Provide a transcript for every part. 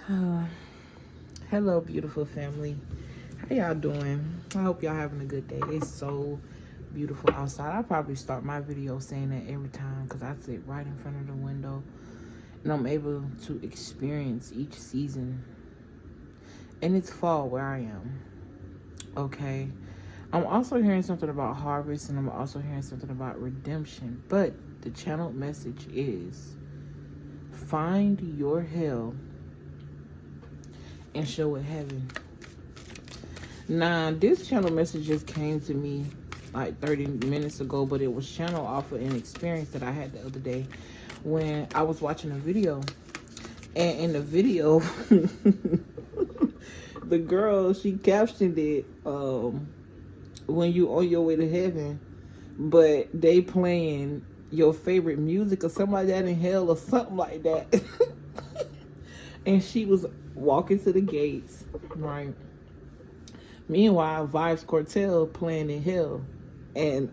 Uh, Hello, beautiful family. How y'all doing? I hope y'all having a good day. It's so beautiful outside. I probably start my video saying that every time because I sit right in front of the window and I'm able to experience each season. And it's fall where I am. Okay. I'm also hearing something about harvest and I'm also hearing something about redemption. But the channel message is find your hell and show it heaven. Now, this channel message just came to me like 30 minutes ago, but it was channeled off of an experience that I had the other day when I was watching a video. And in the video, the girl, she captioned it, when you on your way to heaven, but they playing your favorite music or something like that in hell or something like that. And she was walking to the gates, right? Meanwhile, Vibes Cartel playing in hell. And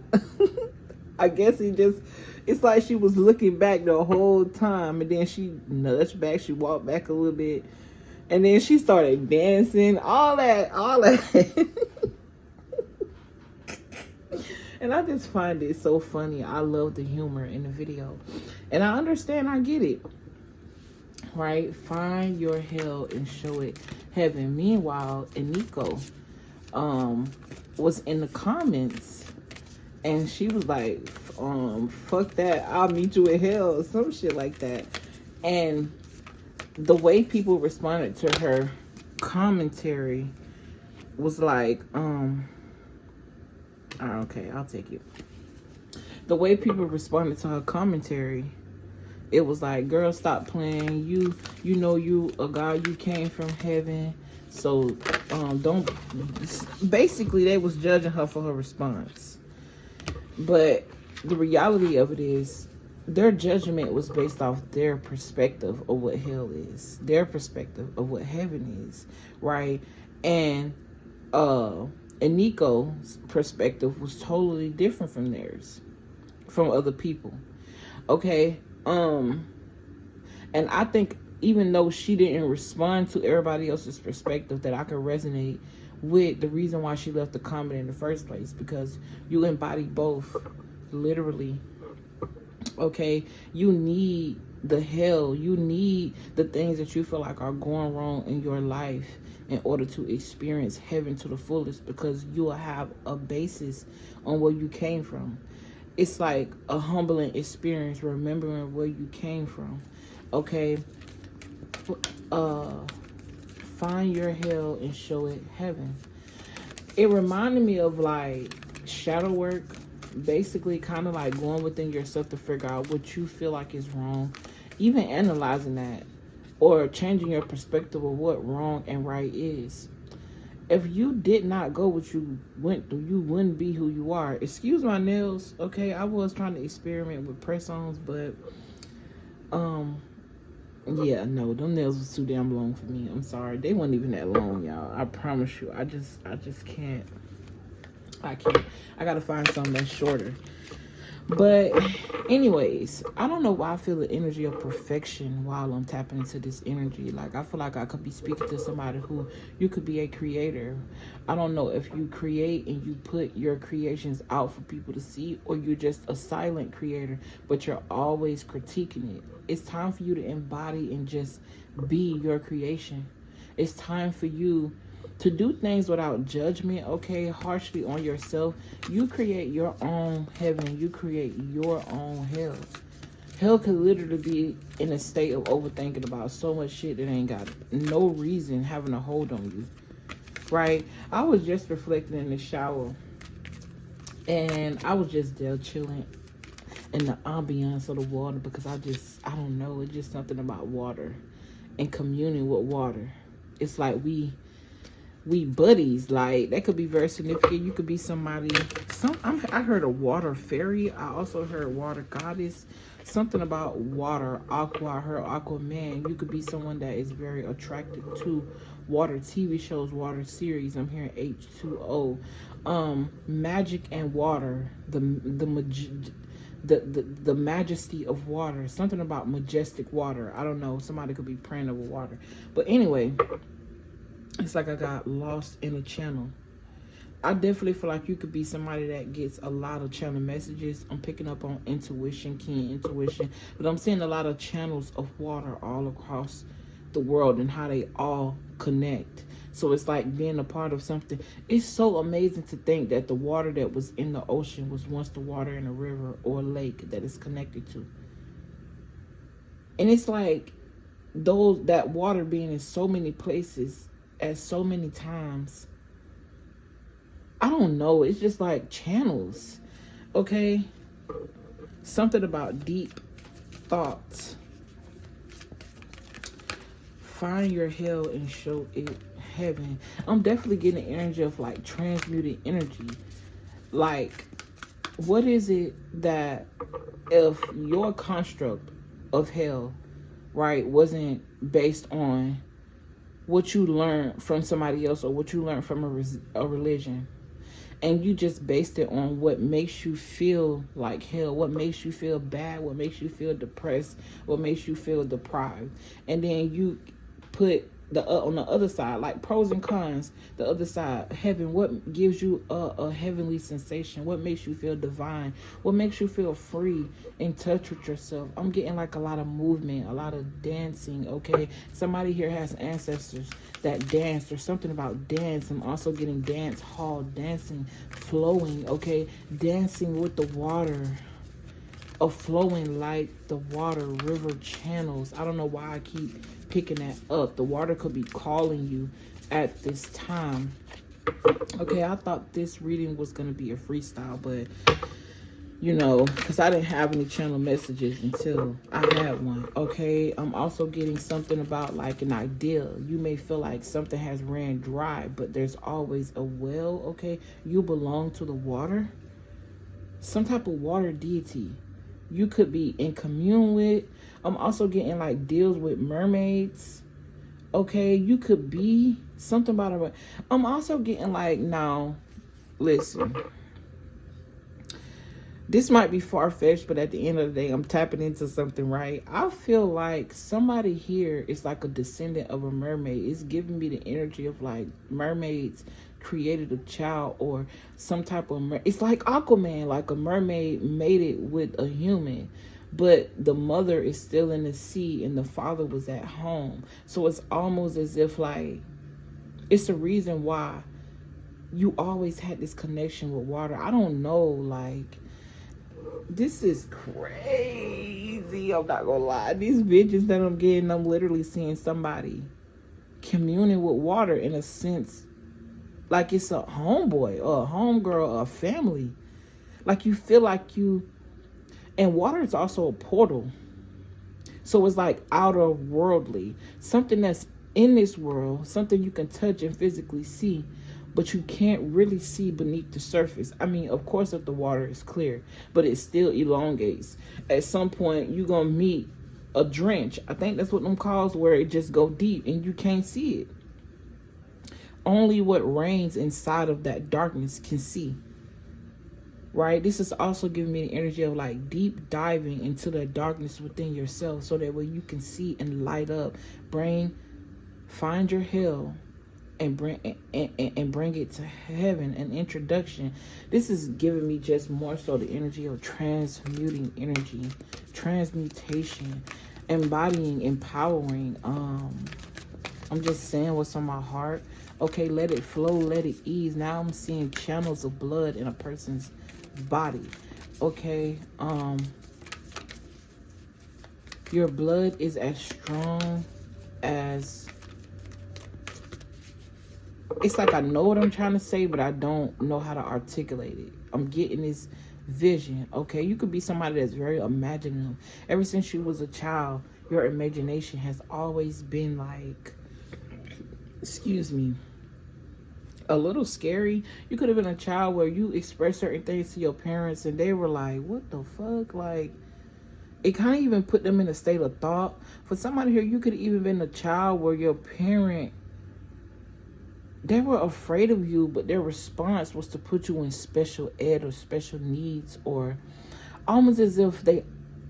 I guess it's like she was looking back the whole time. And then she nudged back. She walked back a little bit. And then she started dancing. All that. And I just find it so funny. I love the humor in the video. And I understand. I get it. Right? Find your hell and show it heaven. Meanwhile, Eniko was in the comments and she was like, fuck that, I'll meet you in hell or some shit like that. And the way people responded to her commentary was like, okay, I'll take it. The way people responded to her commentary, it was like, girl, stop playing. You know you a God, you came from heaven. So don't, basically they was judging her for her response. But the reality of it is their judgment was based off their perspective of what hell is, their perspective of what heaven is, right? And Nico's perspective was totally different from theirs, from other people. Okay. And I think even though she didn't respond to everybody else's perspective, that I could resonate with the reason why she left the comment in the first place, because you embody both, literally. Okay, you need the hell, you need the things that you feel like are going wrong in your life in order to experience heaven to the fullest, because you will have a basis on where you came from. It's like a humbling experience, remembering where you came from. Okay, find your hell and show it heaven. It reminded me of like shadow work, basically kind of like going within yourself to figure out what you feel like is wrong, even analyzing that or changing your perspective of what wrong and right is. If you did not go what you went through, you wouldn't be who you are. Excuse my nails, okay? I was trying to experiment with press-ons, but yeah, no, them nails was too damn long for me. I'm sorry. They weren't even that long, y'all. I promise you. I just can't. I can't. I gotta find something that's shorter. But anyways, I don't know why I feel the energy of perfection while I'm tapping into this energy. Like, I feel like I could be speaking to somebody who, you could be a creator. I don't know if you create and you put your creations out for people to see, or you're just a silent creator, but you're always critiquing it. It's time for you to embody and just be your creation. It's time for you to do things without judgment, okay, harshly on yourself. You create your own heaven. You create your own hell. Hell could literally be in a state of overthinking about so much shit that ain't got no reason having a hold on you, right? I was just reflecting in the shower, and I was just there chilling in the ambiance of the water, because I don't know, it's just something about water and communing with water. It's like we buddies. Like, that could be very significant. You could be somebody, I heard a water fairy. I also heard water goddess, something about water, aqua. I heard aqua man. You could be someone that is very attracted to water TV shows, water series. I'm hearing H2O, magic and water, the majesty of water, something about majestic water. I don't know, somebody could be praying over water, but anyway, it's like I got lost in a channel. I definitely feel like you could be somebody that gets a lot of channel messages. I'm picking up on intuition, keen intuition, but I'm seeing a lot of channels of water all across the world and how they all connect. So it's like being a part of something. It's so amazing to think that the water that was in the ocean was once the water in a river or a lake that it's connected to. And it's like that water being in so many places at so many times. I don't know. It's just like channels. Okay? Something about deep thoughts. Find your hell and show it heaven. I'm definitely getting the energy of like transmuted energy. Like, what is it that if your construct of hell, right, wasn't based on what you learned from somebody else or what you learned from a religion, and you just based it on what makes you feel like hell, what makes you feel bad, what makes you feel depressed, what makes you feel deprived, and then you put on the other side, like pros and cons, the other side, heaven, what gives you a heavenly sensation, what makes you feel divine, what makes you feel free, in touch with yourself. I'm getting like a lot of movement, a lot of dancing. Okay, somebody here has ancestors that danced or something about dance. I'm also getting dance hall, dancing, flowing. Okay, dancing with the water, of flowing like the water, river channels. I don't know why I keep picking that up. The water could be calling you at this time. Okay, I thought this reading was going to be a freestyle, but you know, because I didn't have any channel messages until I had one. Okay, I'm also getting something about like an ideal. You may feel like something has ran dry, but there's always a well. Okay, you belong to the water, some type of water deity you could be in commune with. I'm also getting like deals with mermaids. Okay, you could be something about a. I'm also getting like, now listen, this might be far-fetched, but at the end of the day, I'm tapping into something, right? I feel like somebody here is like a descendant of a mermaid. It's giving me the energy of like mermaids created a child or some type of it's like Aquaman, like a mermaid mated with a human, but the mother is still in the sea and the father was at home. So it's almost as if like it's a reason why you always had this connection with water. I don't know, like, this is crazy. I'm not gonna lie. These visions that I'm getting, I'm literally seeing somebody communing with water in a sense, like it's a homeboy or a homegirl or a family. Like you feel like you, and water is also a portal. So it's like outer worldly, something that's in this world, something you can touch and physically see, but you can't really see beneath the surface. I mean, of course, if the water is clear, but it still elongates. At some point, you're going to meet a drench. I think that's what them calls, where it just go deep and you can't see it. Only what reigns inside of that darkness can see. Right? This is also giving me the energy of like deep diving into the darkness within yourself, so that way you can see and light up. Find your hell and bring it to heaven. An introduction. This is giving me just more so the energy of transmuting energy, transmutation, embodying, empowering. I'm just saying what's on my heart. Okay, let it flow, let it ease. Now I'm seeing channels of blood in a person's body. Okay, your blood is as strong as, it's like I know what I'm trying to say, but I don't know how to articulate it. I'm getting this vision. Okay, you could be somebody that's very imaginative. Ever since you was a child, your imagination has always been like, excuse me, a little scary. You could have been a child where you expressed certain things to your parents and they were like, what the fuck? Like, it kind of even put them in a state of thought. For somebody here, you could have even been a child where your parent, they were afraid of you, but their response was to put you in special ed or special needs, or almost as if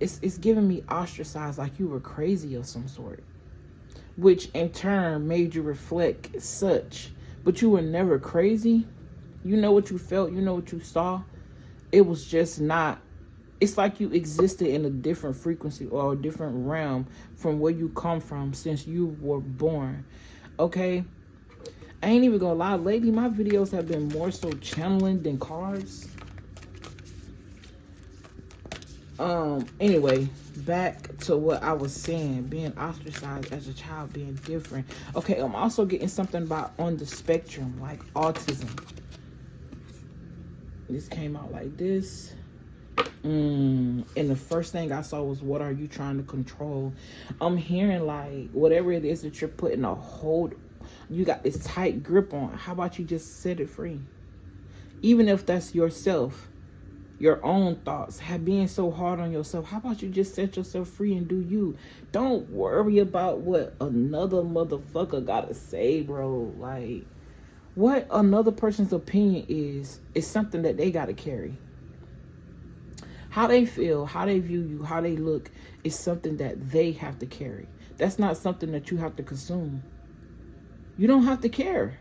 it's giving me ostracized, like you were crazy of some sort, which in turn made you reflect such. But you were never crazy. You know what you felt, you know what you saw. It was just not, it's like you existed in a different frequency or a different realm from where you come from since you were born. Okay? I ain't even gonna lie, lately my videos have been more so channeling than cards. Anyway, back to what I was saying, being ostracized as a child, being different. Okay, I'm also getting something about on the spectrum, like autism. This came out like this. And the first thing I saw was, what are you trying to control? I'm hearing like, whatever it is that you're putting a hold, you got this tight grip on, how about you just set it free? Even if that's yourself, your own thoughts, have being so hard on yourself, how about you just set yourself free and do you? Don't worry about what another motherfucker gotta say, bro. Like, what another person's opinion is something that they gotta carry. How they feel, how they view you, how they look is something that they have to carry. That's not something that you have to consume. You don't have to care.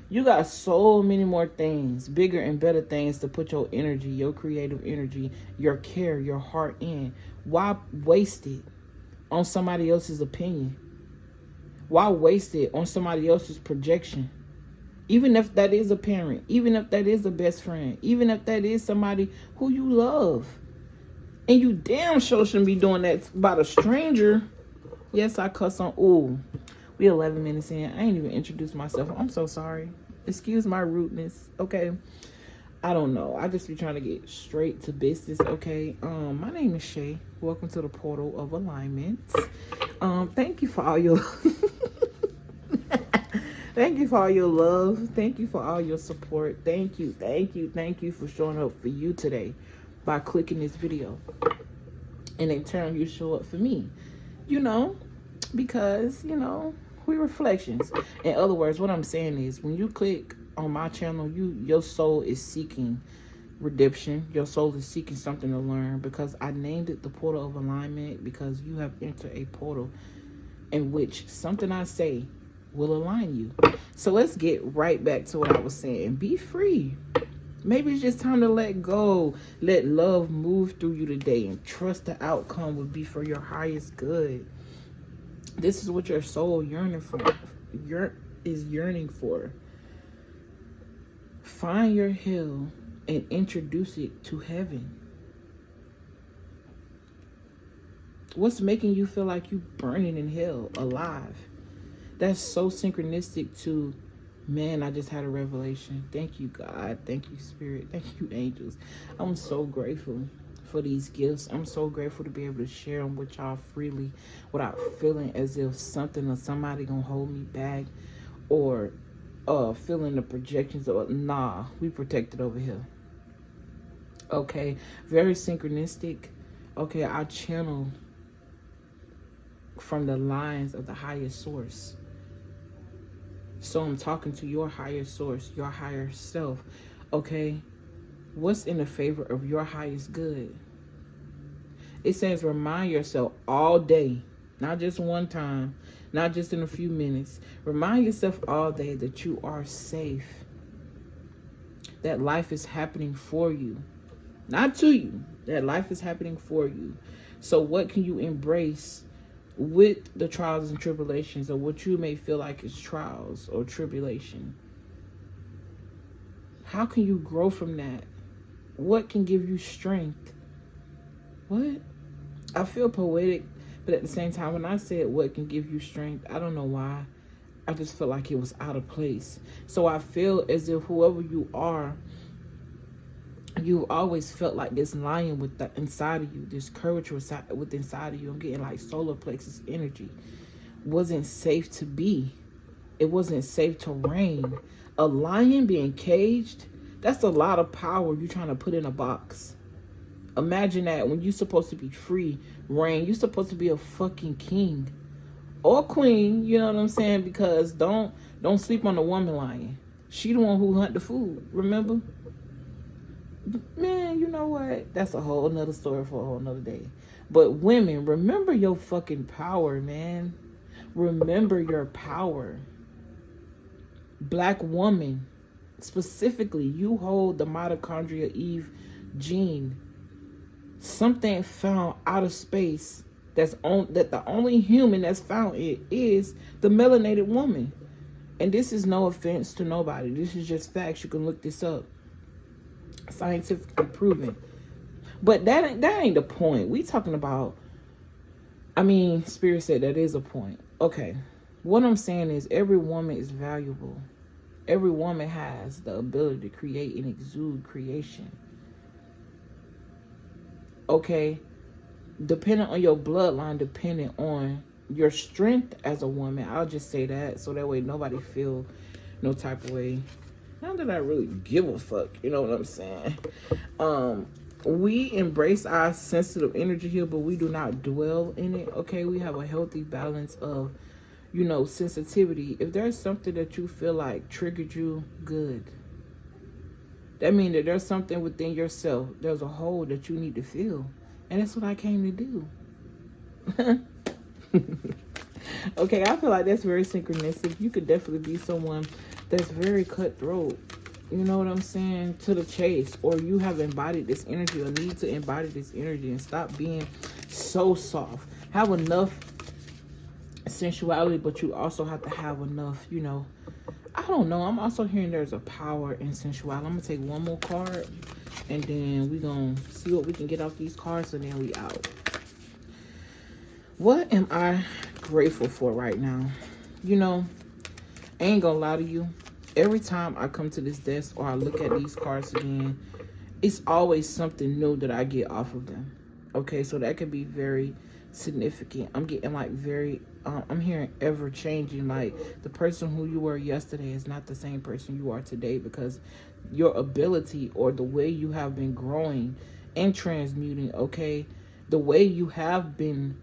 You got so many more things, bigger and better things to put your energy, your creative energy, your care, your heart in. Why waste it on somebody else's opinion? Why waste it on somebody else's projection? Even if that is a parent, even if that is a best friend, even if that is somebody who you love. And you damn sure shouldn't be doing that about a stranger. Yes, I cuss on, ooh. We 11 minutes in. I ain't even introduced myself. I'm so sorry. Excuse my rudeness. Okay. I don't know. I just be trying to get straight to business. Okay. My name is Shay. Welcome to the portal of alignment. Thank you for all your thank you for all your love. Thank you for all your support. Thank you for showing up for you today by clicking this video. And in turn, you show up for me. You know, because, you know, we reflections. In other words, what I'm saying is, when you click on my channel, your soul is seeking redemption. Your soul is seeking something to learn, because I named it the portal of alignment, because you have entered a portal in which something I say will align you. So let's get right back to what I was saying. Be free. Maybe it's just time to let go. Let love move through you today, and trust the outcome will be for your highest good. This is what your soul yearning for. Find your hell and introduce it to heaven. What's making you feel like you burning in hell alive? That's so synchronistic to, man, I just had a revelation. Thank you, God. Thank you, Spirit. Thank you, angels. I'm so grateful for these gifts. I'm so grateful to be able to share them with y'all freely without feeling as if something or somebody gonna hold me back, or feeling the projections of, nah, we protected over here. Okay, very synchronistic. Okay, I channel from the lines of the highest source. So I'm talking to your higher source, your higher self. Okay, what's in the favor of your highest good? It says remind yourself all day, not just one time, not just in a few minutes. Remind yourself all day that you are safe, that life is happening for you, not to you, that life is happening for you. So what can you embrace with the trials and tribulations, or what you may feel like is trials or tribulation? How can you grow from that? What can give you strength? What? I feel poetic, but at the same time, when I said what can give you strength, I don't know why, I just felt like it was out of place. So I feel as if whoever you are, you've always felt like this lion with the inside of you, this courage with inside of you. I'm getting like solar plexus energy. Wasn't safe to be. It wasn't safe to reign. A lion being caged, that's a lot of power you're trying to put in a box. Imagine that, when you're supposed to be free, reign. You're supposed to be a fucking king or queen, you know what I'm saying? Because don't sleep on the woman lion. She the one who hunt the food, remember? Man, you know what? That's a whole nother story for a whole nother day. But women, remember your fucking power, man. Remember your power. Black woman, specifically, you hold the mitochondria Eve gene. Something found out of space that the only human that's found it is the melanated woman. And this is no offense to nobody. This is just facts. You can look this up. Scientifically proven. But that ain't the point. We talking about, Spirit said that is a point. Okay. What I'm saying is every woman is valuable. Every woman has the ability to create and exude creation. Okay? Depending on your bloodline, depending on your strength as a woman. I'll just say that so that way nobody feel no type of way. Not that I really give a fuck, you know what I'm saying? We embrace our sensitive energy here, but we do not dwell in it. Okay, we have a healthy balance of, sensitivity. If there's something that you feel like triggered you, good. That means that there's something within yourself. There's a hole that you need to fill. And that's what I came to do. Okay, I feel like that's very synchronistic. You could definitely be someone that's very cutthroat. You know what I'm saying? To the chase. Or you have embodied this energy or need to embody this energy and stop being so soft. Have enough sensuality, but you also have to have enough, I don't know. I'm also hearing there's a power in sensuality. I'm going to take one more card and then we're going to see what we can get off these cards and then we out. What am I grateful for right now? I ain't gonna lie to you. Every time I come to this desk or I look at these cards again, it's always something new that I get off of them. Okay, so that could be very significant. I'm getting like I'm hearing ever changing. Like the person who you were yesterday is not the same person you are today, because your ability or the way you have been growing and transmuting, okay, the way you have been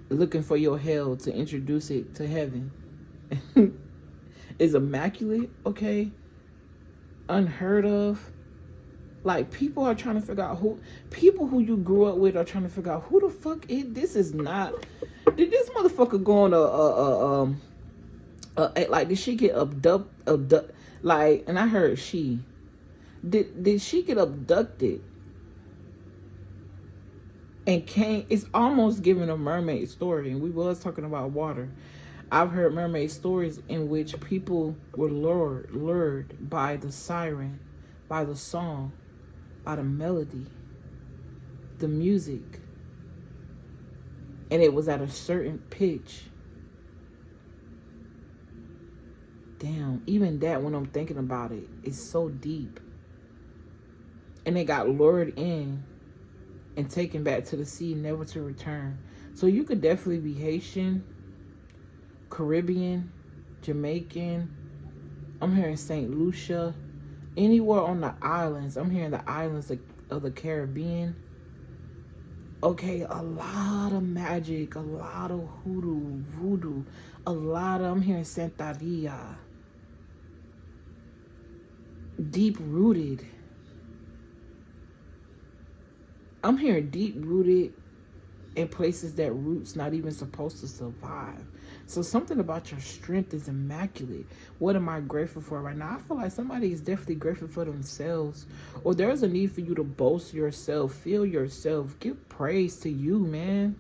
looking for your hell to introduce it to heaven is immaculate, okay? Unheard of. Like, people are trying to figure out people who you grew up with are trying to figure out who the fuck is this. Is not, did this motherfucker go on like, did she get abduct, like, and I heard did she get abducted and came? It's almost giving a mermaid story, and we was talking about water. I've heard mermaid stories in which people were lured by the siren, by the song, by the melody, the music, and it was at a certain pitch. Damn, even that, when I'm thinking about it, is so deep. And they got lured in and taken back to the sea, never to return. So you could definitely be Haitian, Caribbean, Jamaican. I'm hearing St. Lucia. Anywhere on the islands. I'm hearing the islands of the Caribbean. Okay, a lot of magic, a lot of hoodoo, voodoo, I'm hearing Santeria. Deep rooted. I'm hearing deep rooted in places that roots not even supposed to survive. So something about your strength is immaculate. What am I grateful for right now? I feel like somebody is definitely grateful for themselves, or there's a need for you to boast yourself, feel yourself, give praise to you, man.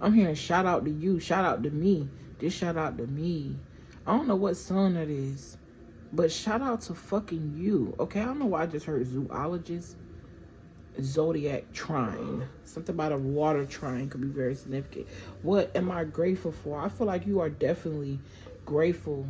I'm hearing shout out to you, shout out to me, just shout out to me. I don't know what sun that is, but shout out to fucking you. Okay, I don't know why I just heard zoologist. Zodiac trine. Something about a water trine could be very significant. What am I grateful for? I feel like you are definitely grateful.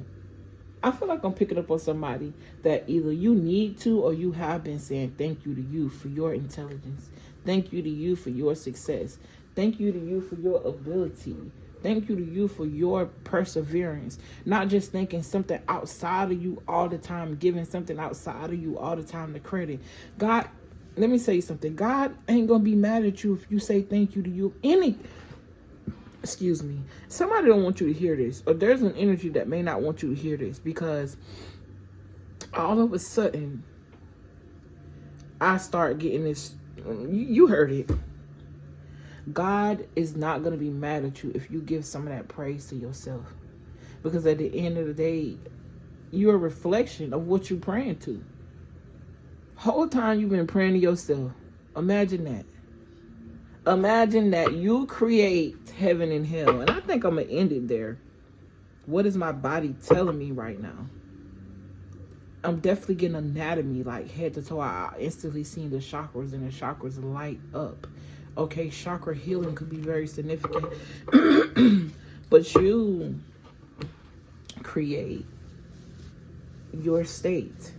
I feel like I'm picking up on somebody that either you need to or you have been saying thank you to you for your intelligence. Thank you to you for your success. Thank you to you for your ability. Thank you to you for your perseverance. Not just thinking something outside of you all the time, giving something outside of you all the time the credit. God, let me say something. God ain't gonna be mad at you if you say thank you to you. Excuse me. Somebody don't want you to hear this, or there's an energy that may not want you to hear this, because all of a sudden I start getting this. You heard it. God is not going to be mad at you if you give some of that praise to yourself. Because at the end of the day, you're a reflection of what you're praying to. Whole time you've been praying to yourself. Imagine that. Imagine that you create heaven and hell. And I think I'm going to end it there. What is my body telling me right now? I'm definitely getting anatomy, like head to toe. I instantly seen the chakras, and the chakras light up. Okay, chakra healing could be very significant. But you create your state.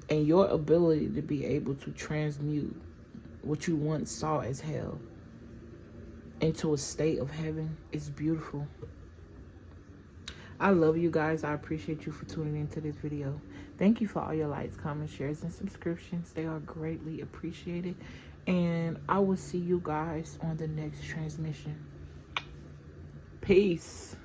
And your ability to be able to transmute what you once saw as hell into a state of heaven is beautiful. I love you guys. I appreciate you for tuning into this video. Thank you for all your likes, comments, shares, and subscriptions. They are greatly appreciated. And I will see you guys on the next transmission. Peace.